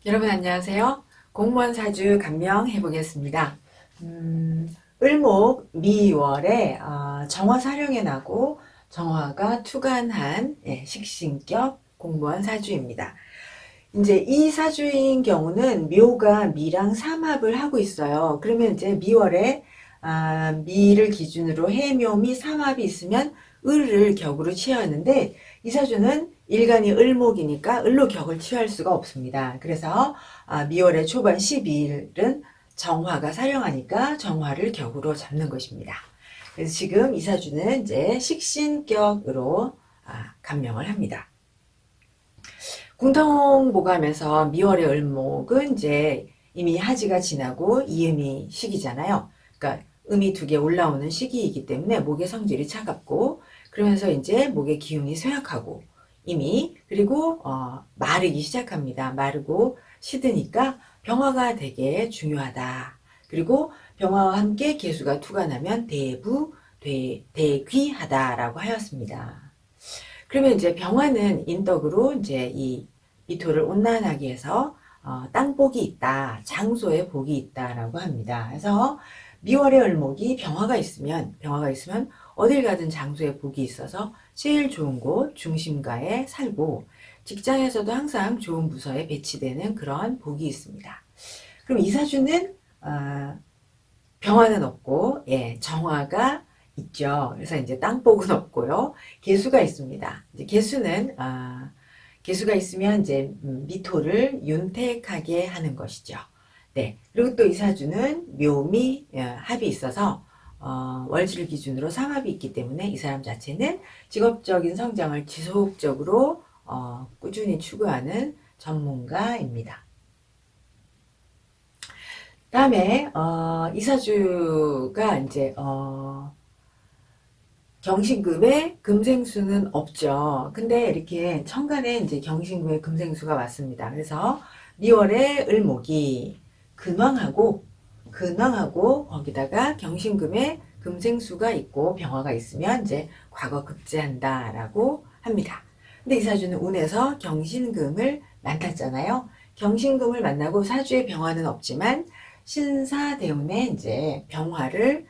여러분 안녕하세요. 공무원 사주 감명해 보겠습니다. 을목 미월에 정화 사령에 나고 정화가 투간한 식신격 공무원 사주입니다. 이제 이 사주인 경우는 묘가 미랑 삼합을 하고 있어요. 그러면 이제 미월에 미를 기준으로 해묘미 삼합이 있으면 을을 격으로 취하는데 이 사주는 일간이 을목이니까 을로 격을 취할 수가 없습니다. 그래서 미월의 초반 12일은 정화가 사령하니까 정화를 격으로 잡는 것입니다. 그래서 지금 이 사주는 이제 식신격으로 감명을 합니다. 궁통보감에서 미월의 을목은 이제 이미 하지가 지나고 이음이 시기잖아요. 그러니까 음이 두 개 올라오는 시기이기 때문에 목의 성질이 차갑고 그러면서 이제 목의 기운이 쇠약하고 이미 그리고 마르기 시작합니다. 마르고 시드니까 병화가 되게 중요하다. 그리고 병화와 함께 개수가 투가 나면 대귀하다라고 하였습니다. 그러면 이제 병화는 인덕으로 이제 이 미토를 온난하게 해서 땅복이 있다, 장소에 복이 있다라고 합니다. 그래서 미월의 을목이 병화가 있으면 어딜 가든 장소에 복이 있어서 제일 좋은 곳 중심가에 살고 직장에서도 항상 좋은 부서에 배치되는 그런 복이 있습니다. 그럼 이 사주는 병화는 없고 정화가 있죠. 그래서 이제 땅복은 없고요. 개수가 있습니다. 이제 개수가 있으면 이제 미토를 윤택하게 하는 것이죠. 네. 그리고 또 이 사주는 묘미 합이 있어서 월지를 기준으로 삼합이 있기 때문에 이 사람 자체는 직업적인 성장을 지속적으로 꾸준히 추구하는 전문가입니다. 다음에 이사주가 이제 경신금에 금생수는 없죠. 근데 이렇게 천간에 이제 경신금에 금생수가 왔습니다. 그래서 미월에 을목이 근황하고 거기다가 경신금에 금생수가 있고 병화가 있으면 이제 과거 급제한다라고 합니다. 근데 이 사주는 운에서 경신금을 만났잖아요. 경신금을 만나고 사주의 병화는 없지만 신사대운의 이제 병화를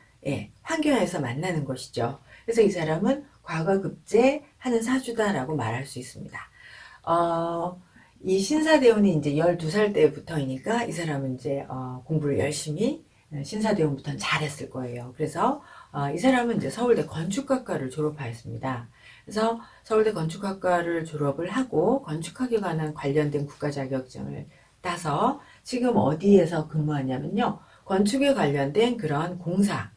환경에서 만나는 것이죠. 그래서 이 사람은 과거급제하는 사주다라고 말할 수 있습니다. 이 신사대운이 이제 12살 때부터이니까 이 사람은 이제 공부를 열심히 신사대운부터는 잘했을 거예요. 그래서 이 사람은 이제 서울대 건축학과를 졸업하였습니다. 그래서 서울대 건축학과를 졸업을 하고 건축학에 관련된 국가 자격증을 따서 지금 어디에서 근무하냐면요. 건축에 관련된 그런 공사,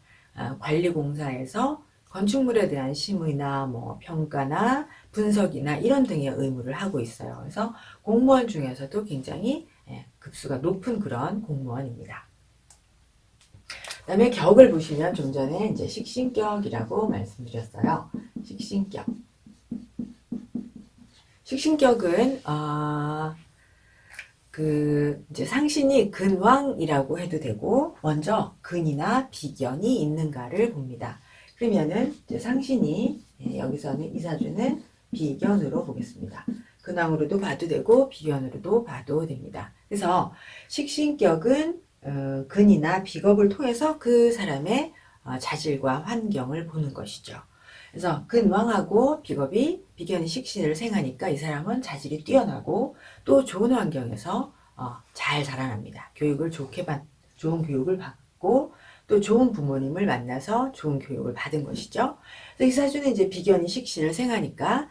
관리공사에서 건축물에 대한 심의나 뭐 평가나 분석이나 이런 등의 의무를 하고 있어요. 그래서 공무원 중에서도 굉장히 급수가 높은 그런 공무원입니다. 그다음에 격을 보시면 좀 전에 이제 식신격이라고 말씀드렸어요. 식신격. 식신격은 이제 상신이 근왕이라고 해도 되고 먼저 근이나 비견이 있는가를 봅니다. 그러면은 이제 상신이 여기서는 이사주는 비견으로 보겠습니다. 근왕으로도 봐도 되고 비견으로도 봐도 됩니다. 그래서 식신격은 근이나 비겁을 통해서 그 사람의 자질과 환경을 보는 것이죠. 그래서 근왕하고 비견이 식신을 생하니까 이 사람은 자질이 뛰어나고 또 좋은 환경에서 잘 자라납니다. 좋은 교육을 받고 또 좋은 부모님을 만나서 좋은 교육을 받은 것이죠. 그래서 이 사주는 이제 비견이 식신을 생하니까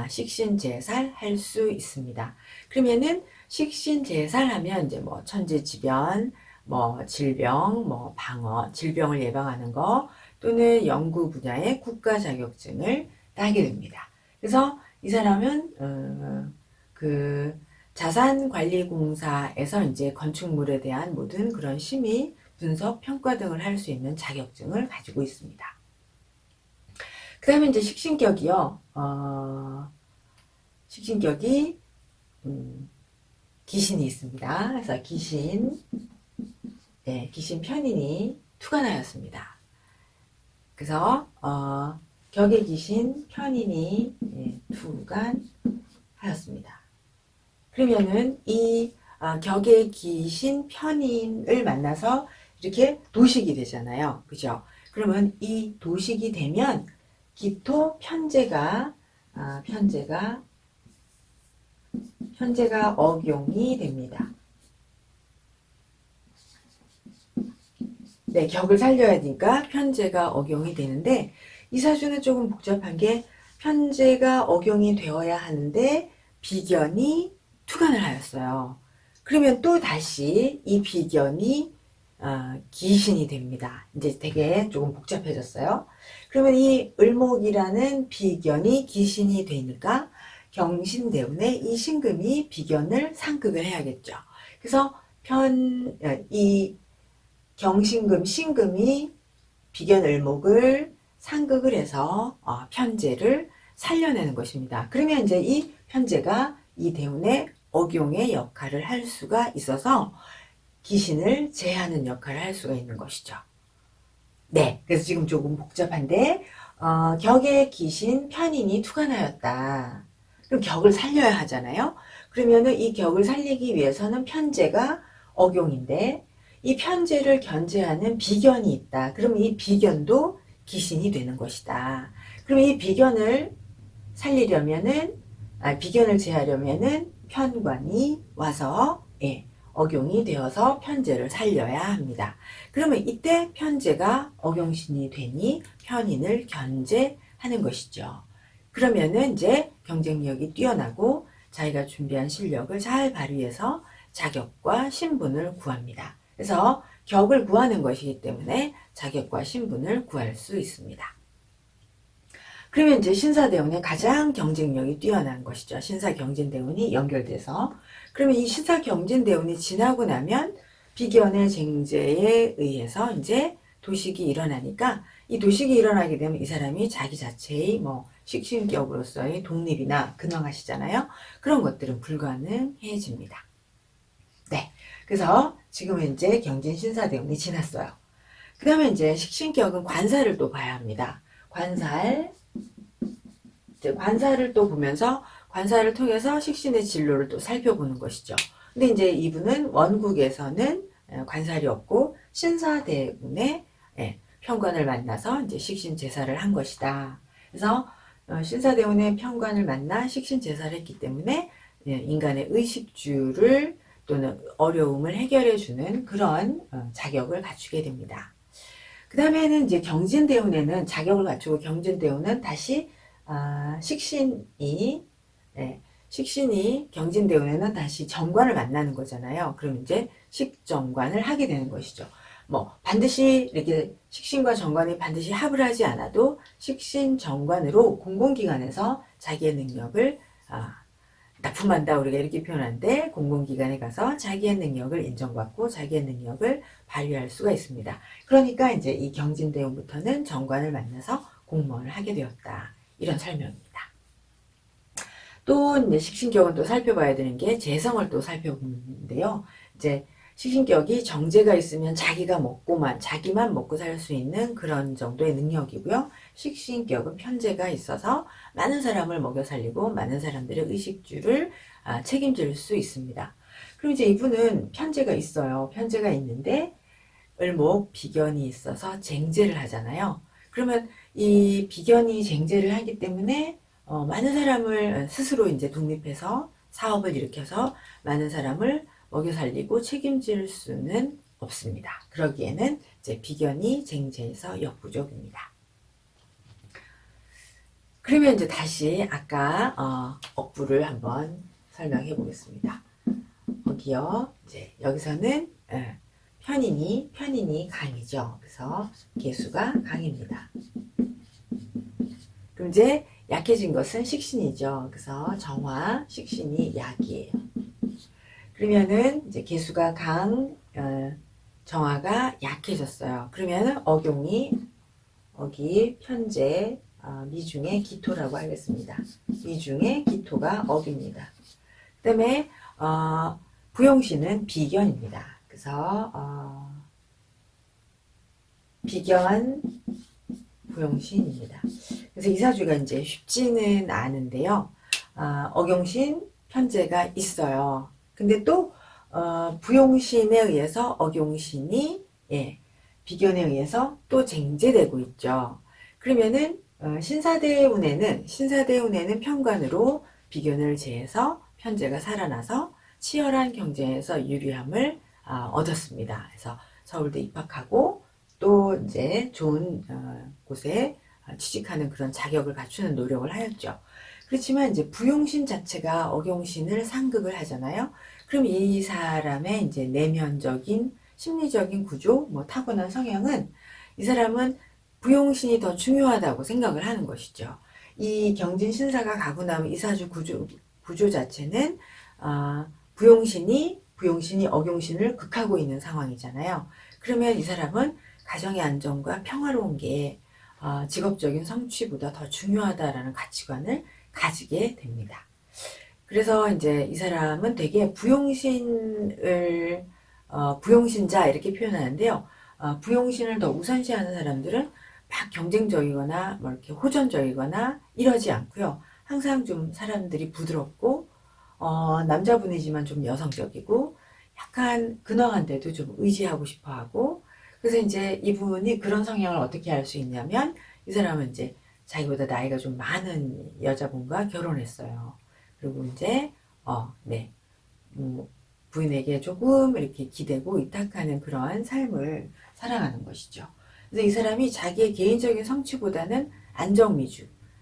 식신제살 할 수 있습니다. 그러면은 식신제살 하면 이제 뭐 천재지변, 뭐 질병, 뭐 방어, 질병을 예방하는 거 또는 연구 분야의 국가 자격증을 따게 됩니다. 그래서 이 사람은 그 자산관리공사에서 이제 건축물에 대한 모든 그런 심의, 분석, 평가 등을 할 수 있는 자격증을 가지고 있습니다. 그 다음에 이제 식신격이요. 식신격이 기신이 있습니다. 그래서 기신 편인이 투간하였습니다. 그래서 격의 기신 편인이 투간하였습니다. 그러면은 이 격의 기신 편인을 만나서 이렇게 도식이 되잖아요. 그죠? 그러면 이 도식이 되면 기토 편제가 억용이 됩니다. 네, 격을 살려야 하니까 편제가 억용이 되는데 이 사주는 조금 복잡한 게 편제가 억용이 되어야 하는데 비견이 투간을 하였어요. 그러면 또 다시 이 비견이 기신이 됩니다. 이제 되게 조금 복잡해졌어요. 그러면 이 을목이라는 비견이 기신이 되니까 경신대운에 이 신금이 비견을 상극을 해야겠죠. 그래서 이 경신금, 신금이 비견을목을 상극을 해서 편제를 살려내는 것입니다. 그러면 이제 이 편제가 이 대운의 억용의 역할을 할 수가 있어서 기신을 제하는 역할을 할 수가 있는 것이죠. 네, 그래서 지금 조금 복잡한데 격의 기신 편인이 투간하였다. 그럼 격을 살려야 하잖아요. 그러면은 이 격을 살리기 위해서는 편제가 억용인데 이 편제를 견제하는 비견이 있다. 그러면 이 비견도 기신이 되는 것이다. 그럼 이 비견을 살리려면은 비견을 제하려면은 편관이 와서 억용이 되어서 편제를 살려야 합니다. 그러면 이때 편제가 억용신이 되니 편인을 견제하는 것이죠. 그러면은 이제 경쟁력이 뛰어나고 자기가 준비한 실력을 잘 발휘해서 자격과 신분을 구합니다. 그래서 격을 구하는 것이기 때문에 자격과 신분을 구할 수 있습니다. 그러면 이제 신사대운의 가장 경쟁력이 뛰어난 것이죠. 신사경진대운이 연결돼서. 그러면 이 신사경진대운이 지나고 나면 비견의 쟁제에 의해서 이제 도식이 일어나니까 이 도식이 일어나게 되면 이 사람이 자기 자체의 식신격으로서의 독립이나 근황하시잖아요. 그런 것들은 불가능해집니다. 네. 그래서 지금은 이제 경진신사대운이 지났어요. 그 다음에 이제 식신격은 관사를 또 봐야 합니다. 관사를 또 보면서 관사를 통해서 식신의 진로를 또 살펴보는 것이죠. 근데 이제 이분은 원국에서는 관살이 없고 신사대운의 편관을 만나서 이제 식신 제사를 한 것이다. 그래서 신사대운의 편관을 만나 식신 제사를 했기 때문에 인간의 의식주를 또는 어려움을 해결해 주는 그런 자격을 갖추게 됩니다. 그 다음에는 이제 경진대운에는 자격을 갖추고 경진대운은 다시 식신이 경진대운에는 다시 정관을 만나는 거잖아요. 그럼 이제 식정관을 하게 되는 것이죠. 반드시 이렇게 식신과 정관이 반드시 합을 하지 않아도 식신 정관으로 공공기관에서 자기의 능력을 납품한다 우리가 이렇게 표현하는데 공공기관에 가서 자기의 능력을 인정받고 자기의 능력을 발휘할 수가 있습니다. 그러니까 이제 이 경진대운부터는 정관을 만나서 공무원을 하게 되었다. 이런 설명입니다. 또 이제 식신격은 또 살펴봐야 되는 게 재성을 또 살펴보는데요. 이제 식신격이 정제가 있으면 자기만 먹고 살 수 있는 그런 정도의 능력이고요. 식신격은 편제가 있어서 많은 사람을 먹여 살리고 많은 사람들의 의식주를 책임질 수 있습니다. 그럼 이제 이분은 편제가 있어요. 편제가 있는데 을목 비견이 있어서 쟁제를 하잖아요. 그러면 이 비견이 쟁제를 하기 때문에 많은 사람을 스스로 이제 독립해서 사업을 일으켜서 많은 사람을 먹여 살리고 책임질 수는 없습니다. 그러기에는 이제 비견이 쟁제해서 역부족입니다. 그러면 이제 다시 아까 억부를 한번 설명해 보겠습니다. 여기요. 이제 여기서는 편인이 강이죠. 그래서 개수가 강입니다. 그럼 이제 약해진 것은 식신이죠. 그래서 정화, 식신이 약이에요. 그러면은 이제 개수가 정화가 약해졌어요. 그러면은 억이 편제, 미중의 기토라고 하겠습니다. 미중의 기토가 억입니다. 그 다음에 부용신은 비견입니다. 그래서 비견 부용신입니다. 그래서 이 사주가 이제 쉽지는 않은데요. 억용신 편제가 있어요. 근데 또 부용신에 의해서 억용신이 비견에 의해서 또 쟁제되고 있죠. 그러면은 신사대운에는 편관으로 비견을 제해서 편제가 살아나서 치열한 경쟁에서 유리함을 얻었습니다. 그래서 서울대 입학하고 또 이제 좋은 곳에 취직하는 그런 자격을 갖추는 노력을 하였죠. 그렇지만 이제 부용신 자체가 억용신을 상극을 하잖아요. 그럼 이 사람의 이제 내면적인 심리적인 구조, 뭐 타고난 성향은 이 사람은 부용신이 더 중요하다고 생각을 하는 것이죠. 이 경진 신사가 가고 나면 이사주 구조 자체는 부용신이 억용신을 극하고 있는 상황이잖아요. 그러면 이 사람은 가정의 안정과 평화로운 게 직업적인 성취보다 더 중요하다라는 가치관을 가지게 됩니다. 그래서 이제 이 사람은 되게 부용신을 부용신자 이렇게 표현하는데요. 부용신을 더 우선시하는 사람들은 막 경쟁적이거나 뭐 이렇게 호전적이거나 이러지 않고요. 항상 좀 사람들이 부드럽고 남자분이지만 좀 여성적이고 약간 근황한데도 좀 의지하고 싶어하고 그래서 이제 이분이 그런 성향을 어떻게 알 수 있냐면 이 사람은 이제 자기보다 나이가 좀 많은 여자분과 결혼했어요. 그리고 이제 부인에게 조금 이렇게 기대고 위탁하는 그러한 삶을 살아가는 것이죠. 그래서 이 사람이 자기의 개인적인 성취보다는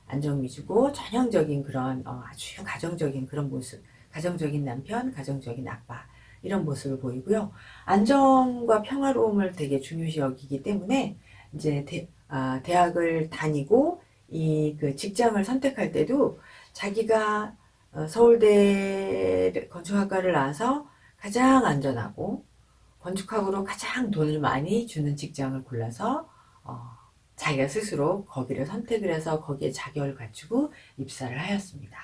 안정미주고 전형적인 그런 아주 가정적인 그런 모습, 가정적인 남편, 가정적인 아빠 이런 모습을 보이고요. 안정과 평화로움을 되게 중요시 여기기 때문에 이제 대학을 다니고 그 직장을 선택할 때도 자기가 서울대 건축학과를 나와서 가장 안전하고 건축학으로 가장 돈을 많이 주는 직장을 골라서 자기가 스스로 거기를 선택을 해서 거기에 자격을 갖추고 입사를 하였습니다.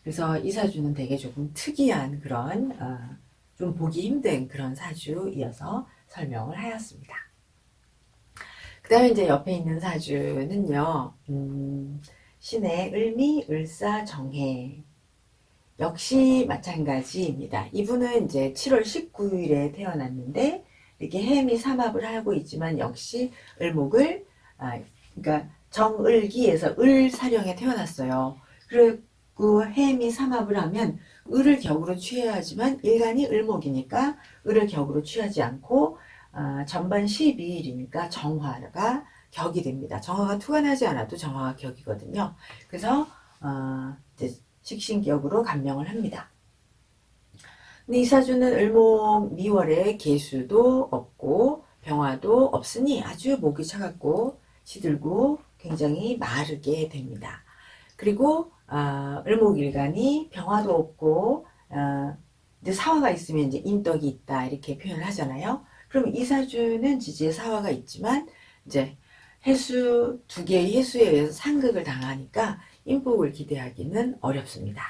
그래서 이 사주는 되게 조금 특이한 그런 좀 보기 힘든 그런 사주이어서 설명을 하였습니다. 그 다음에 이제 옆에 있는 사주는요, 신의 을미, 을사, 정해. 역시 마찬가지입니다. 이분은 이제 7월 19일에 태어났는데, 이렇게 해미 삼합을 하고 있지만, 역시 을목을, 그러니까 정을기에서 을사령에 태어났어요. 그리고 해미 삼합을 하면, 을을 격으로 취해야 하지만, 일간이 을목이니까, 을을 격으로 취하지 않고, 전반 12일이니까 정화가 격이 됩니다. 정화가 투관하지 않아도 정화가 격이거든요. 그래서 이제 식신격으로 감명을 합니다. 근데 이 사주는 을목 미월에 개수도 없고 병화도 없으니 아주 목이 차갑고 시들고 굉장히 마르게 됩니다. 그리고 을목일간이 병화도 없고 이제 사화가 있으면 이제 인덕이 있다 이렇게 표현을 하잖아요. 그럼 이 사주는 지지에 사화가 있지만 이제 두 개의 해수에 의해서 상극을 당하니까 인복을 기대하기는 어렵습니다.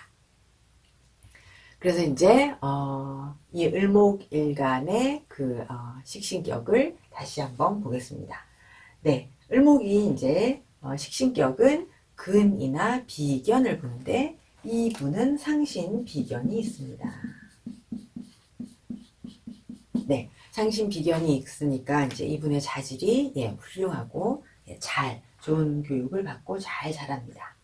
그래서 이제 이 을목일간의 그 식신격을 다시 한번 보겠습니다. 네, 을목이 이제 식신격은 근이나 비견을 보는데 이 분은 상신 비견이 있습니다. 네, 상신 비견이 있으니까 이제 이분의 자질이 훌륭하고 좋은 교육을 받고 잘 자랍니다.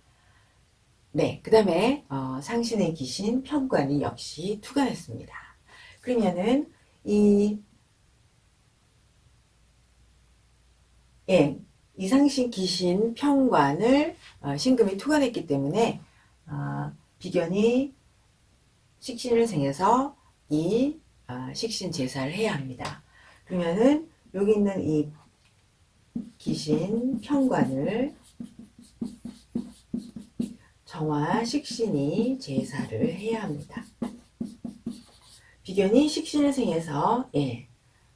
네, 그 다음에 상신의 기신 편관이 역시 투관했습니다. 그러면은 이 상신 기신 편관을 신금이 투관했기 때문에 비견이 식신을 생해서 이 식신 제사를 해야 합니다. 그러면은 여기 있는 이 기신 편관을 정화 식신이 제사를 해야 합니다. 비견이 식신을 생해서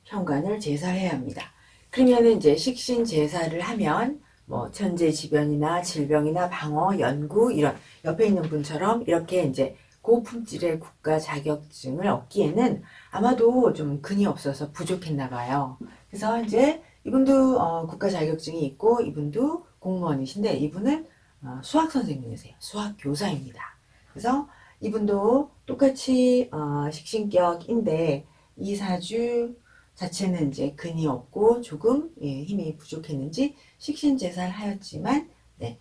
편관을 제사해야 합니다. 그러면은 이제 식신 제사를 하면 뭐 천재지변이나 질병이나 방어, 연구 이런 옆에 있는 분처럼 이렇게 이제 고품질의 국가 자격증을 얻기에는 아마도 좀 근이 없어서 부족했나 봐요. 그래서 이제 이분도 국가 자격증이 있고 이분도 공무원이신데 이분은 수학 선생님이세요. 수학 교사입니다. 그래서 이분도 똑같이 식신격인데 이 사주 자체는 이제 근이 없고 조금 힘이 부족했는지 식신제사를 하였지만 네,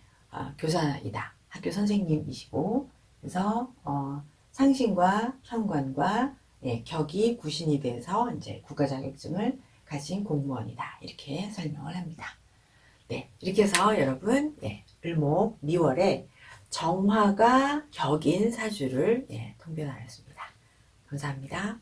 교사이다. 학교 선생님이시고 그래서 상신과 현관과 격이 구신이 돼서 이제 국가 자격증을 가진 공무원이다. 이렇게 설명을 합니다. 네, 이렇게 해서 여러분 을목 미월에 정화가 격인 사주를 통변하였습니다. 감사합니다.